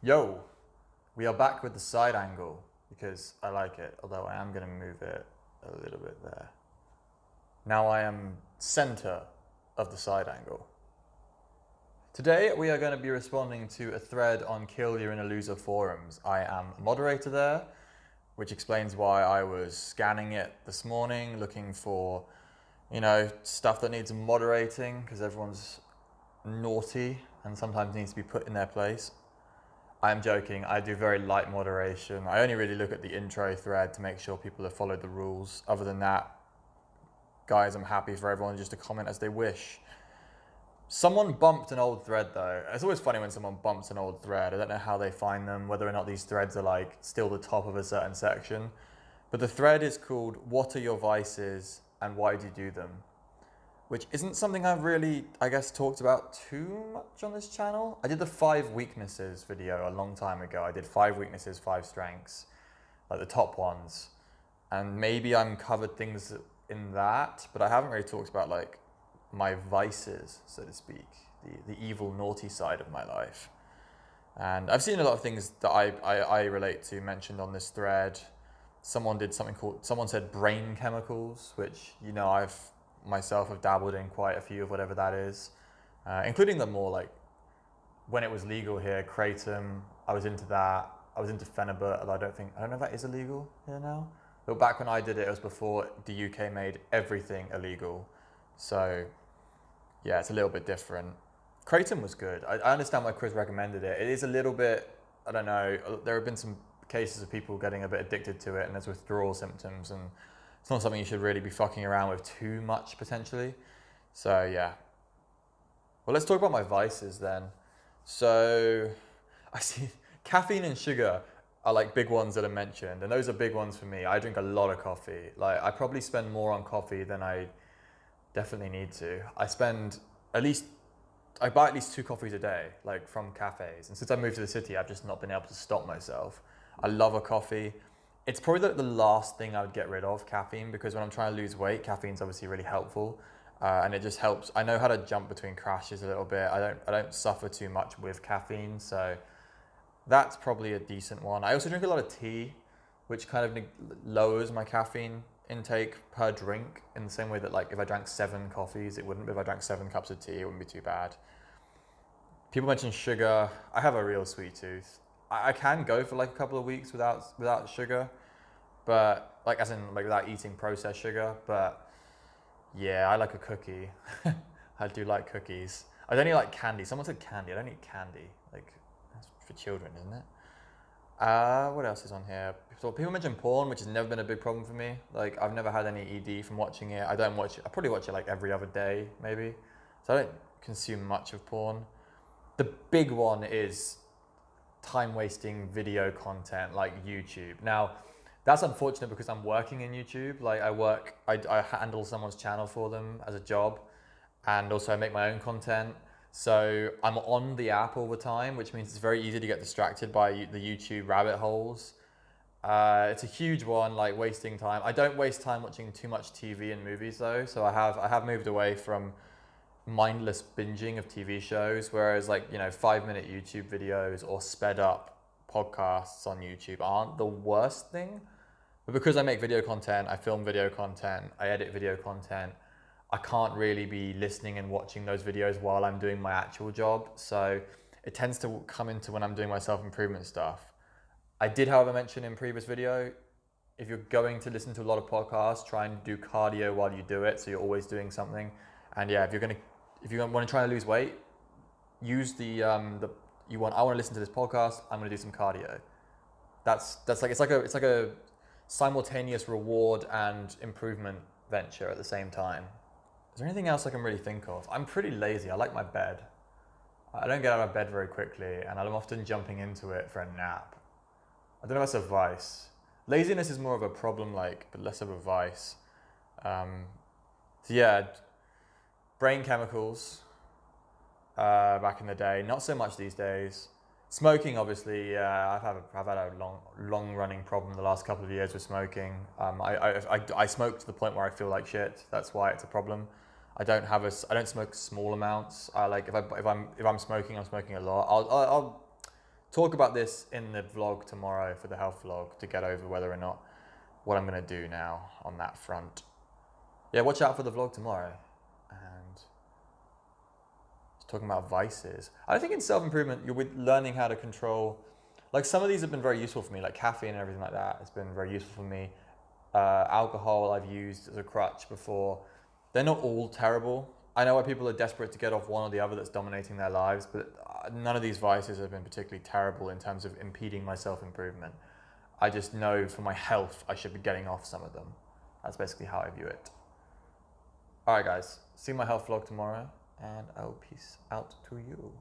Yo, we are back with the side angle because I like it, although I am going to move it a little bit there. Now I am center of the side angle. Today we are going to be responding to a thread on Kill You're in a Loser forums. I am a moderator there, which explains why I was scanning it this morning, looking for, stuff that needs moderating because everyone's naughty and sometimes needs to be put in their place. I'm joking, I do very light moderation. I only really look at the intro thread to make sure people have followed the rules. Other than that, guys, I'm happy for everyone just to comment as they wish. Someone bumped an old thread though. It's always funny when someone bumps an old thread. I don't know how they find them, whether or not these threads are like still the top of a certain section. But the thread is called "What are your vices and why do you do them?" Which isn't something I've really, talked about too much on this channel. I did the 5 weaknesses video a long time ago. I did 5 weaknesses, 5 strengths, like the top ones. And maybe I'm covered things in that, but I haven't really talked about like my vices, so to speak, the evil, naughty side of my life. And I've seen a lot of things that I relate to mentioned on this thread. Someone said brain chemicals, which, I've myself have dabbled in quite a few of whatever that is, including the more like when it was legal here, kratom. I was into that. I was into phenibut, although I don't know if that is illegal here now. But back when I did it, it was before the UK made everything illegal. So yeah, it's a little bit different. Kratom was good. I understand why Chris recommended it. It is a little bit, I don't know, there have been some cases of people getting a bit addicted to it and there's withdrawal symptoms, and it's not something you should really be fucking around with too much, potentially. So, yeah. Well, let's talk about my vices then. So, I see caffeine and sugar are like big ones that are mentioned, and those are big ones for me. I drink a lot of coffee. Like, I probably spend more on coffee than I definitely need to. I buy at least 2 coffees a day, like from cafes. And since I moved to the city, I've just not been able to stop myself. I love a coffee. It's probably the last thing I would get rid of, caffeine, because when I'm trying to lose weight, caffeine's obviously really helpful, and it just helps. I know how to jump between crashes a little bit. I don't suffer too much with caffeine, so that's probably a decent one. I also drink a lot of tea, which kind of lowers my caffeine intake per drink in the same way that like if I drank 7 coffees, it wouldn't. But if I drank 7 cups of tea, it wouldn't be too bad. People mention sugar. I have a real sweet tooth. I can go for like a couple of weeks without sugar, but like as in like without eating processed sugar. But yeah, I like a cookie. I do like cookies. I don't eat like candy. Someone said candy. I don't eat candy. Like that's for children, isn't it? What else is on here? So people mention porn, which has never been a big problem for me. Like I've never had any ED from watching it. I don't watch it. I probably watch it like every other day, maybe. So I don't consume much of porn. The big one is time-wasting video content like YouTube. Now, that's unfortunate because I'm working in YouTube. Like I handle someone's channel for them as a job, and also I make my own content. So I'm on the app all the time, which means it's very easy to get distracted by the YouTube rabbit holes. It's a huge one, like wasting time. I don't waste time watching too much TV and movies though. So I have moved away from mindless binging of TV shows, whereas 5-minute YouTube videos or sped up podcasts on YouTube aren't the worst thing. But because I make video content, I film video content, I edit video content, I can't really be listening and watching those videos while I'm doing my actual job. So it tends to come into when I'm doing my self-improvement stuff. I did, however, mention in previous video, if you're going to listen to a lot of podcasts, try and do cardio while you do it, so you're always doing something. And yeah, if you want to try and lose weight, use I want to listen to this podcast, I'm going to do some cardio. It's like a simultaneous reward and improvement venture at the same time. Is there anything else I can really think of? I'm pretty lazy. I like my bed. I don't get out of bed very quickly, and I'm often jumping into it for a nap. I don't know if that's a vice. Laziness is more of a problem, but less of a vice. So yeah, brain chemicals back in the day, not so much these days. Smoking, obviously, yeah, I've had a long running problem the last couple of years with smoking. I smoke to the point where I feel like shit. That's why it's a problem. I don't smoke small amounts. If I'm smoking, I'm smoking a lot. I'll talk about this in the vlog tomorrow for the health vlog to get over whether or not what I'm going to do now on that front. Yeah, watch out for the vlog tomorrow. And talking about vices. I think in self-improvement, you're learning how to control, like some of these have been very useful for me, like caffeine and everything like that has been very useful for me. Alcohol I've used as a crutch before. They're not all terrible. I know why people are desperate to get off one or the other that's dominating their lives, but none of these vices have been particularly terrible in terms of impeding my self-improvement. I just know for my health, I should be getting off some of them. That's basically how I view it. All right, guys, see my health vlog tomorrow, and I will peace out to you.